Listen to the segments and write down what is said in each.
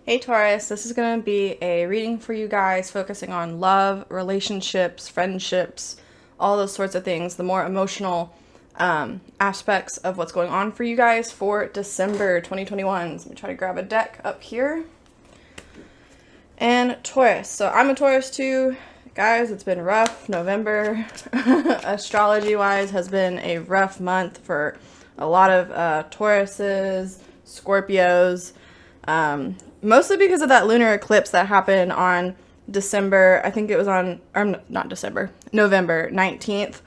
Hey Taurus, this is going to be a reading for you guys focusing on love, relationships, friendships, all those sorts of things, the more emotional aspects of what's going on for you guys for December 2021. So let me try to grab a deck up here. And Taurus. So I'm a Taurus too. Guys, it's been rough. November, astrology-wise, has been a rough month for a lot of Tauruses, Scorpios, mostly because of that lunar eclipse that happened on December, I think it was on, or not December, November 19th.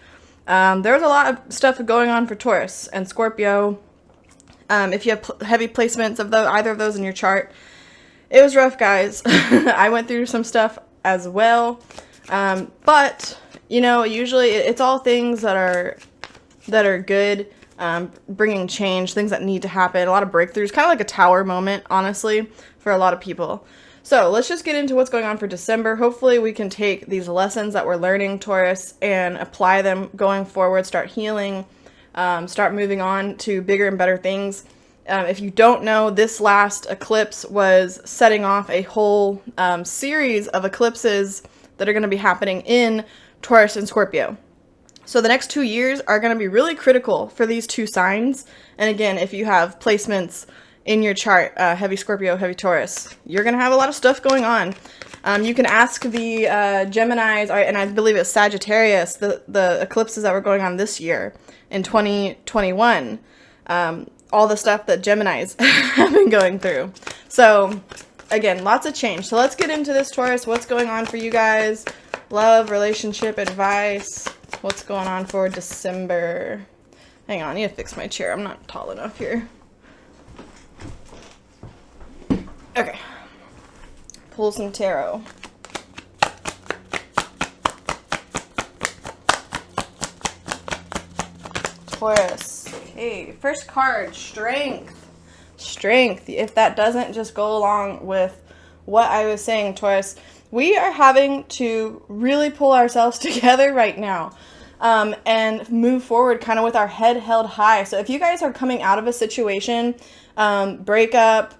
There was a lot of stuff going on for Taurus and Scorpio. If you have heavy placements of either of those in your chart, it was rough, guys. I went through some stuff as well. But, you know, usually it's all things that are good. Bringing change, things that need to happen, a lot of breakthroughs, kind of like a tower moment, honestly, for a lot of people. So let's just get into what's going on for December. Hopefully we can take these lessons that we're learning, Taurus, and apply them going forward, start healing, start moving on to bigger and better things. If you don't know, this last eclipse was setting off a whole series of eclipses that are going to be happening in Taurus and Scorpio. So the next 2 years are going to be really critical for these two signs. And again, if you have placements in your chart, heavy Scorpio, heavy Taurus, you're going to have a lot of stuff going on. You can ask the Geminis, and I believe it's Sagittarius, the eclipses that were going on this year in 2021, all the stuff that Geminis have been going through. So again, lots of change. So let's get into this, Taurus. What's going on for you guys? Love, relationship, advice. What's going on for December? Hang on, I need to fix my chair. I'm not tall enough here. Okay. Pull some tarot. Taurus. Okay, first card, strength. Strength. If that doesn't just go along with what I was saying, Taurus, we are having to really pull ourselves together right now and move forward kind of with our head held high. So if you guys are coming out of a situation, breakup,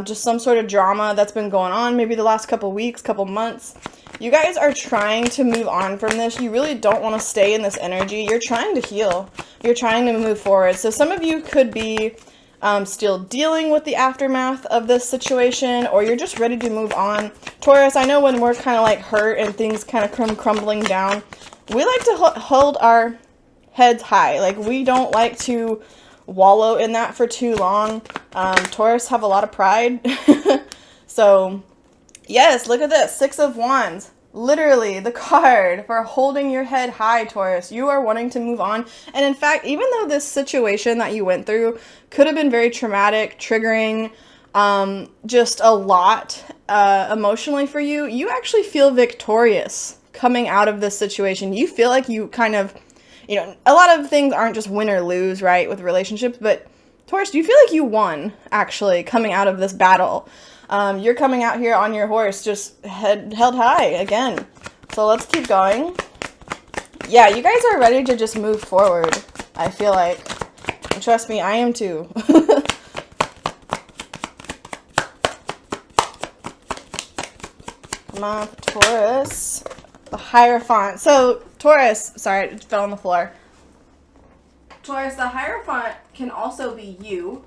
just some sort of drama that's been going on maybe the last couple weeks, couple months, you guys are trying to move on from this. You really don't want to stay in this energy. You're trying to heal. You're trying to move forward. So some of you could be still dealing with the aftermath of this situation, or you're just ready to move on. Taurus, I know when we're kind of like hurt and things kind of come crumbling down, we like to hold our heads high. Like, we don't like to wallow in that for too long. Taurus have a lot of pride. So yes, look at this, 6 of Wands. Literally the card for holding your head high, Taurus. You are wanting to move on. And in fact, even though this situation that you went through could have been very traumatic, triggering, just a lot emotionally for you, you actually feel victorious coming out of this situation. You feel like you kind of, you know, a lot of things aren't just win or lose, right, with relationships, but Taurus, do you feel like you won actually coming out of this battle? You're coming out here on your horse, just head held high again. So let's keep going. Yeah, you guys are ready to just move forward, I feel like. And trust me, I am too. Come on, Taurus. The Hierophant. So, Taurus, sorry, it fell on the floor. Taurus, the Hierophant can also be you.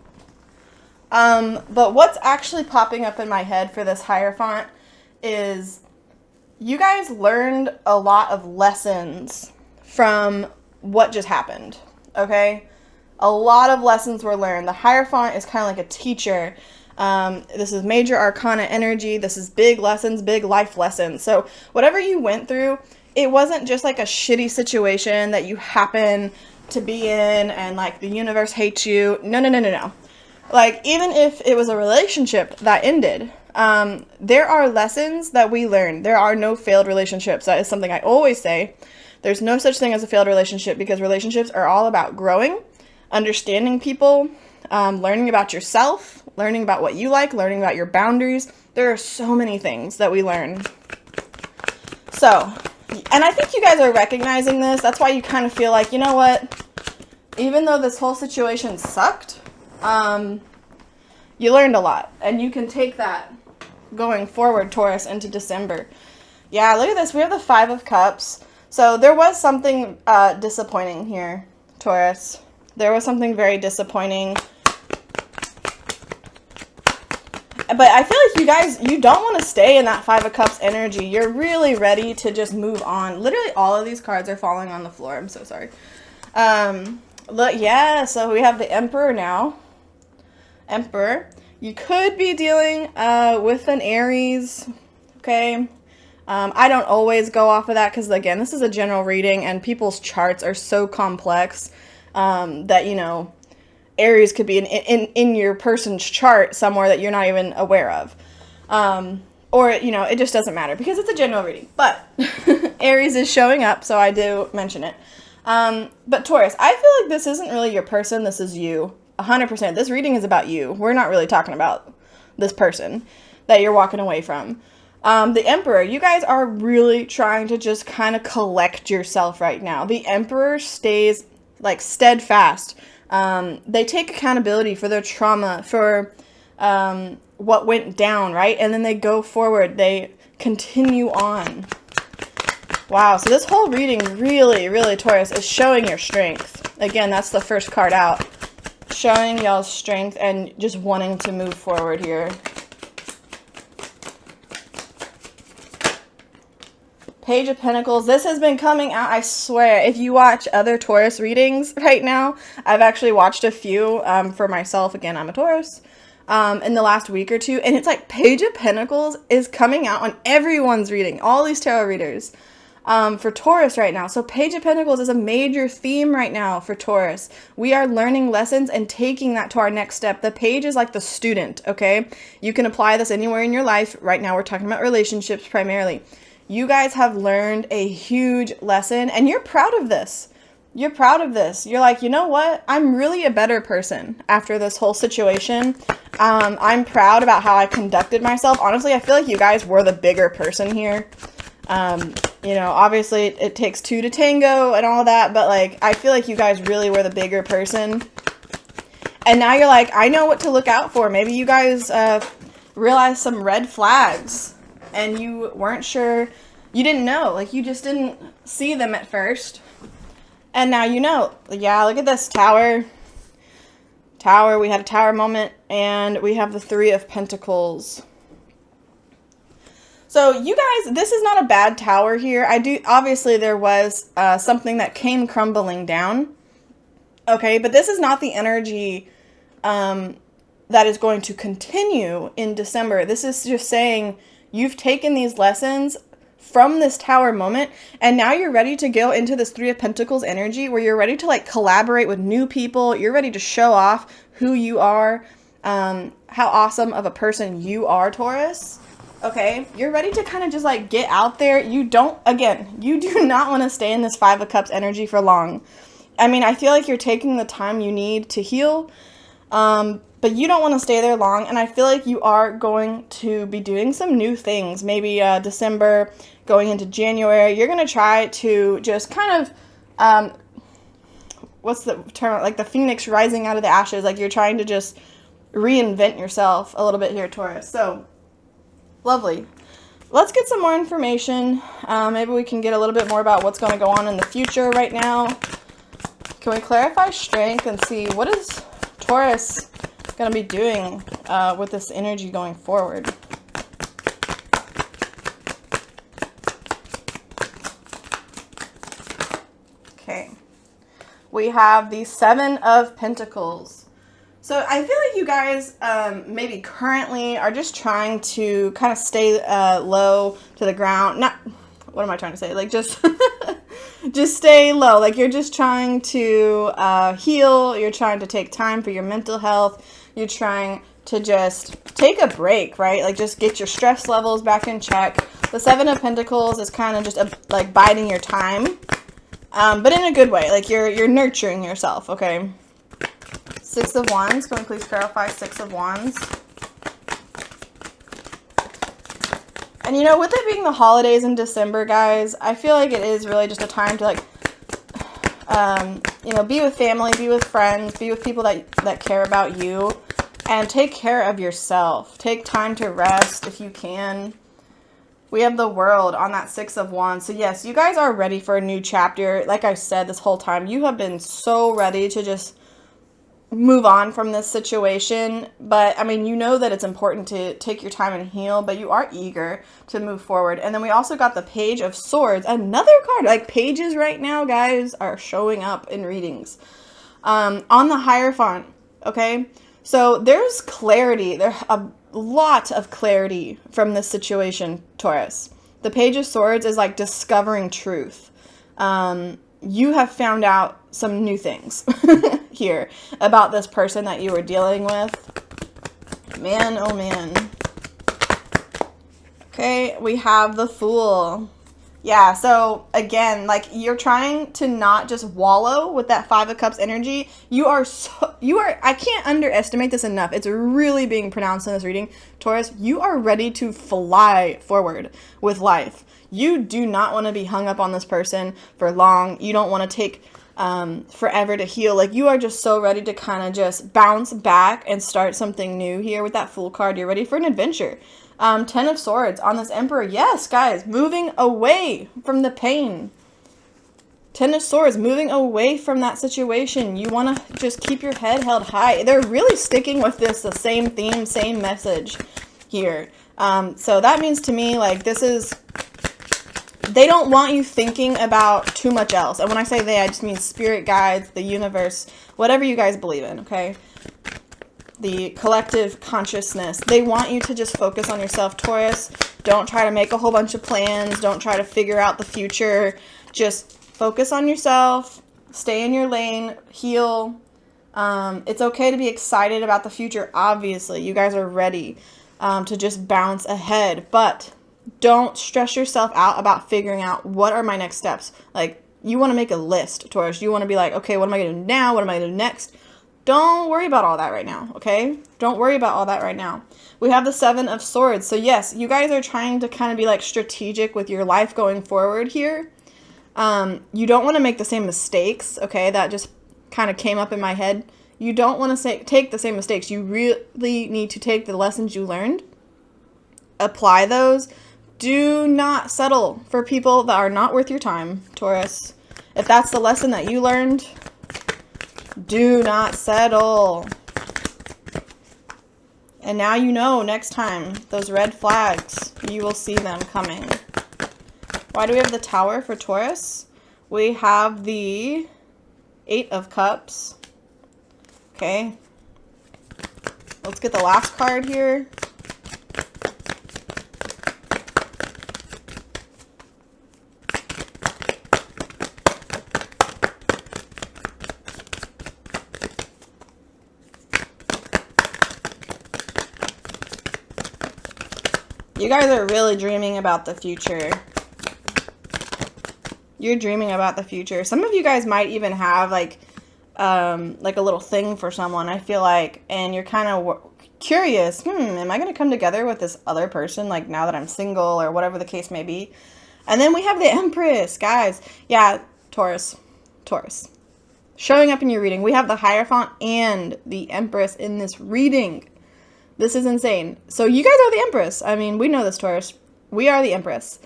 But what's actually popping up in my head for this Hierophant is you guys learned a lot of lessons from what just happened, okay? A lot of lessons were learned. The Hierophant is kind of like a teacher. This is major arcana energy. This is big lessons, big life lessons. So whatever you went through, it wasn't just like a shitty situation that you happen to be in and like the universe hates you. No. Like, even if it was a relationship that ended, there are lessons that we learn. There are no failed relationships. That is something I always say. There's no such thing as a failed relationship, because relationships are all about growing, understanding people, learning about yourself, learning about what you like, learning about your boundaries. There are so many things that we learn. So, and I think you guys are recognizing this. That's why you kind of feel like, you know what? Even though this whole situation sucked, you learned a lot, and you can take that going forward, Taurus, into December. Yeah, look at this. We have the Five of Cups. So there was something disappointing here, Taurus. There was something very disappointing. But I feel like you guys, you don't want to stay in that Five of Cups energy. You're really ready to just move on. Literally all of these cards are falling on the floor. I'm so sorry. Look, yeah, so we have the Emperor now. Emperor. You could be dealing with an Aries, okay? I don't always go off of that because, again, this is a general reading and people's charts are so complex that, you know, Aries could be in your person's chart somewhere that you're not even aware of. Or, you know, it just doesn't matter because it's a general reading. But Aries is showing up, so I do mention it. But Taurus, I feel like this isn't really your person. This is you. 100%. This reading is about you. We're not really talking about this person that you're walking away from. The Emperor, you guys are really trying to just kind of collect yourself right now. The Emperor stays like steadfast. They take accountability for their trauma, for what went down, right? And then they go forward. They continue on. Wow, so this whole reading really, really, Taurus, is showing your strength. Again, that's the first card out. Showing y'all's strength and just wanting to move forward here. Page of Pentacles. This has been coming out, I swear. If you watch other Taurus readings right now, I've actually watched a few for myself. Again, I'm a Taurus. In the last week or two. And it's like Page of Pentacles is coming out on everyone's reading. All these tarot readers. For Taurus right now. So Page of Pentacles is a major theme right now for Taurus. We are learning lessons and taking that to our next step. The page is like the student, okay? You can apply this anywhere in your life. Right now we're talking about relationships primarily. You guys have learned a huge lesson and you're proud of this. You're proud of this. You're like, you know what? I'm really a better person after this whole situation. I'm proud about how I conducted myself. Honestly, I feel like you guys were the bigger person here. You know, obviously it takes two to tango and all that, but like, I feel like you guys really were the bigger person. And now you're like, I know what to look out for. Maybe you guys, realized some red flags and you weren't sure, you didn't know, like you just didn't see them at first. And now you know. Yeah, look at this tower. Tower, we had a tower moment and we have the Three of Pentacles. So you guys, this is not a bad tower here. Obviously there was something that came crumbling down. Okay, but this is not the energy that is going to continue in December. This is just saying you've taken these lessons from this tower moment and now you're ready to go into this Three of Pentacles energy where you're ready to like collaborate with new people. You're ready to show off who you are, how awesome of a person you are, Taurus. Okay, you're ready to kind of just like get out there. You do not want to stay in this Five of Cups energy for long. I mean, I feel like you're taking the time you need to heal, but you don't want to stay there long. And I feel like you are going to be doing some new things. Maybe December, going into January, you're going to try to just kind of, what's the term? Like the phoenix rising out of the ashes. Like you're trying to just reinvent yourself a little bit here, Taurus. So lovely. Let's get some more information. Maybe we can get a little bit more about what's going to go on in the future right now. Can we clarify strength and see what is Taurus going to be doing with this energy going forward? Okay. We have the Seven of Pentacles. So I feel like you guys maybe currently are just trying to kind of stay low to the ground. Not, what am I trying to say? Like just just stay low. Like you're just trying to heal. You're trying to take time for your mental health. You're trying to just take a break, right? Like just get your stress levels back in check. The Seven of Pentacles is kind of just like biding your time, but in a good way. Like you're nurturing yourself, okay? Six of Wands. Can we please clarify Six of Wands? And you know, with it being the holidays in December, guys, I feel like it is really just a time to like, you know, be with family, be with friends, be with people that care about you. And take care of yourself. Take time to rest if you can. We have the World on that 6 of Wands. So yes, you guys are ready for a new chapter. Like I said this whole time, you have been so ready to just move on from this situation. But I mean, you know that it's important to take your time and heal, but you are eager to move forward. And then we also got the Page of Swords, another card. Like, pages right now, guys, are showing up in readings. On the Hierophant, okay? So there's clarity. There's a lot of clarity from this situation, Taurus. The Page of Swords is like discovering truth. You have found out some new things here about this person that you were dealing with. Man, oh man. Okay, we have the Fool. Yeah, so again, like, you're trying to not just wallow with that 5 of Cups energy. I can't underestimate this enough. It's really being pronounced in this reading. Taurus, you are ready to fly forward with life. You do not want to be hung up on this person for long. You don't want to take forever to heal. Like, you are just so ready to kind of just bounce back and start something new here with that Fool card. You're ready for an adventure. 10 of Swords on this Emperor. Yes, guys, moving away from the pain. 10 of Swords, moving away from that situation. You want to just keep your head held high. They're really sticking with this, the same theme, same message here. So that means to me, like, they don't want you thinking about too much else. And when I say they, I just mean spirit guides, the universe, whatever you guys believe in, okay? The collective consciousness. They want you to just focus on yourself, Taurus. Don't try to make a whole bunch of plans. Don't try to figure out the future. Just focus on yourself. Stay in your lane. Heal. It's okay to be excited about the future, obviously. You guys are ready to just bounce ahead. But don't stress yourself out about figuring out what are my next steps. Like, you want to make a list, Taurus. You want to be like, okay, what am I going to do now? What am I going to do next? Don't worry about all that right now, okay? Don't worry about all that right now. We have the 7 of Swords. So yes, you guys are trying to kind of be like strategic with your life going forward here. You don't want to make the same mistakes, okay? That just kind of came up in my head. You don't want to take the same mistakes. You really need to take the lessons you learned, apply those. Do not settle for people that are not worth your time, Taurus. If that's the lesson that you learned, do not settle. And now you know next time, those red flags, you will see them coming. Why do we have the Tower for Taurus? We have the 8 of Cups. Okay. Let's get the last card here. You guys are really dreaming about the future. You're dreaming about the future. Some of you guys might even have like a little thing for someone, I feel like, and you're kind of curious, am I going to come together with this other person, like, now that I'm single or whatever the case may be? And then we have the Empress, guys. Yeah, Taurus. Showing up in your reading. We have the Hierophant and the Empress in this reading. This is insane. So you guys are the Empress. I mean, we know this, Taurus. We are the Empress.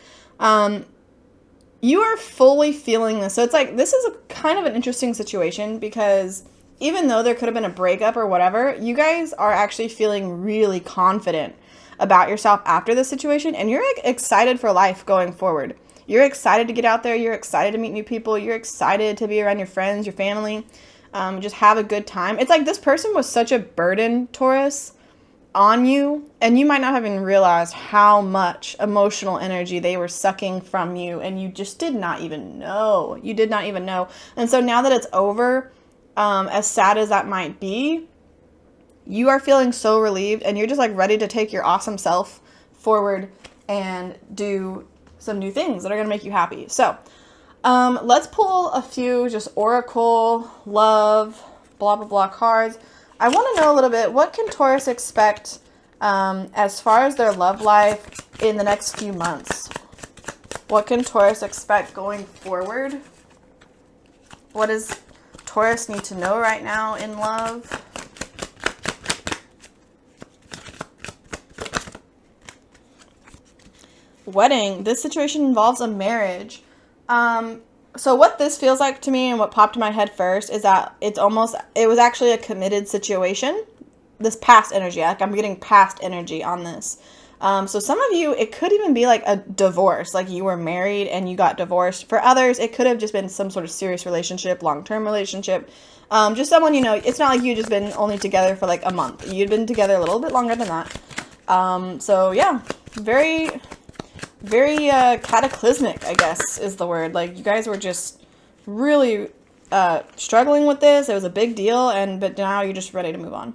You are fully feeling this. So it's like, this is a kind of an interesting situation because even though there could have been a breakup or whatever, you guys are actually feeling really confident about yourself after this situation. And you're like excited for life going forward. You're excited to get out there. You're excited to meet new people. You're excited to be around your friends, your family, just have a good time. It's like this person was such a burden, Taurus, on you, and you might not have even realized how much emotional energy they were sucking from you, and you just did not even know. You did not even know. And so now that it's over, as sad as that might be, you are feeling so relieved, and you're just like ready to take your awesome self forward and do some new things that are going to make you happy. So let's pull a few just oracle, love, blah, blah, blah cards. I want to know a little bit, what can Taurus expect as far as their love life in the next few months? What can Taurus expect going forward? What does Taurus need to know right now in love? wedding. This situation involves a marriage. So what this feels like to me and what popped in my head first is that it was actually a committed situation. This past energy, like I'm getting past energy on this. So some of you, it could even be like a divorce, like you were married and you got divorced. For others, it could have just been some sort of serious relationship, long-term relationship. Just someone, you know, it's not like you just been only together for like a month. You'd been together a little bit longer than that. So yeah, very, very cataclysmic, I guess is the word. Like you guys were just really struggling with this. It was a big deal, but now you're just ready to move on.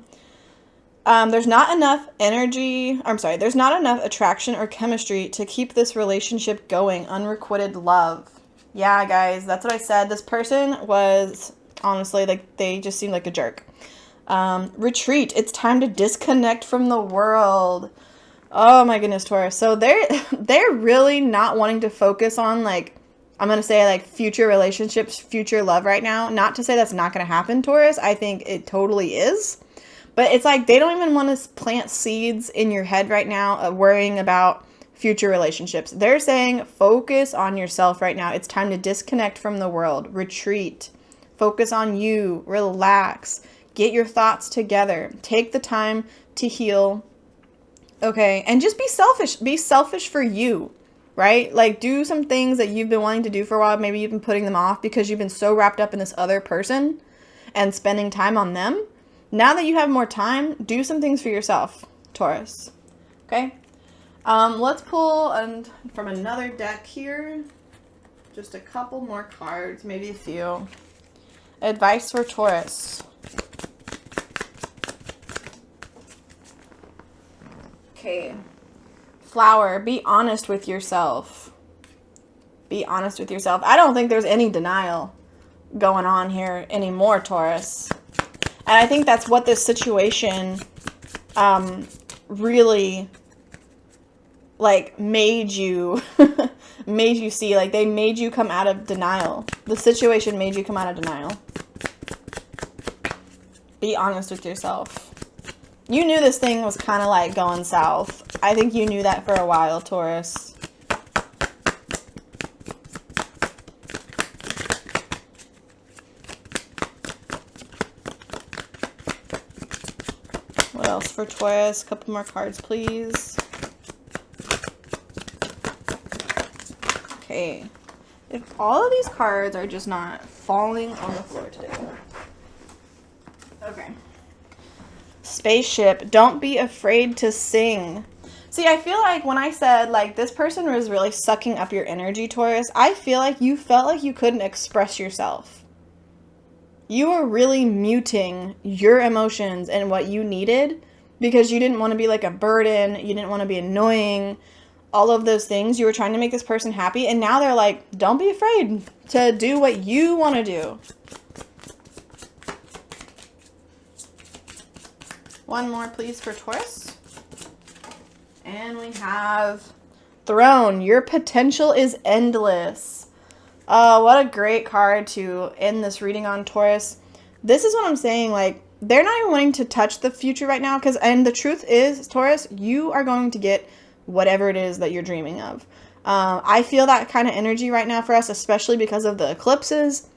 There's not enough there's not enough attraction or chemistry to keep this relationship going. Unrequited love. Yeah, guys, that's what I said. This person was, honestly, like, they just seemed like a jerk. Retreat. It's time to disconnect from the world. Oh my goodness, Taurus. So they're really not wanting to focus on, like, I'm going to say, like, future relationships, future love right now. Not to say that's not going to happen, Taurus. I think it totally is. But it's like they don't even want to plant seeds in your head right now of worrying about future relationships. They're saying focus on yourself right now. It's time to disconnect from the world. Retreat. Focus on you. Relax. Get your thoughts together. Take the time to heal. Okay. And just be selfish. Be selfish for you. Right? Like, do some things that you've been wanting to do for a while. Maybe you've been putting them off because you've been so wrapped up in this other person and spending time on them. Now that you have more time, do some things for yourself, Taurus. Okay? Let's pull from another deck here. Just a couple more cards, maybe a few. Advice for Taurus. Okay. Flower, be honest with yourself. Be honest with yourself. I don't think there's any denial going on here anymore, Taurus. And I think that's what this situation really, like, made you see. Like, they made you come out of denial. The situation made you come out of denial. Be honest with yourself. You knew this thing was kind of like going south. I think you knew that for a while, Taurus. What else for Taurus? A couple more cards, please. Okay. If all of these cards are just not falling on the floor today. Okay. Spaceship. Don't be afraid to sing. See, I feel like when I said, like, this person was really sucking up your energy, Taurus, I feel like you felt like you couldn't express yourself. You were really muting your emotions and what you needed because you didn't want to be like a burden. You didn't want to be annoying. All of those things. You were trying to make this person happy. And now they're like, don't be afraid to do what you want to do. One more, please, for Taurus. And we have Throne. Your potential is endless. What a great card to end this reading on, Taurus. This is what I'm saying. Like, they're not even wanting to touch the future right now. And the truth is, Taurus, you are going to get whatever it is that you're dreaming of. I feel that kind of energy right now for us, especially because of the eclipses.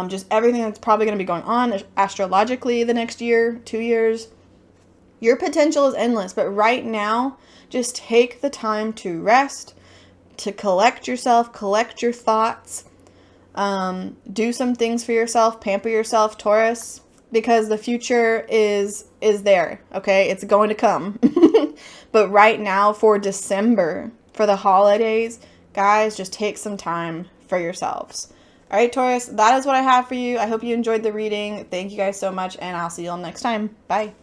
Just everything that's probably going to be going on astrologically the next year, 2 years. Your potential is endless. But right now, just take the time to rest, to collect yourself, collect your thoughts. Do some things for yourself, pamper yourself, Taurus, because the future is there, okay? It's going to come. But right now for December, for the holidays, guys, just take some time for yourselves. All right, Taurus, that is what I have for you. I hope you enjoyed the reading. Thank you guys so much, and I'll see you all next time. Bye.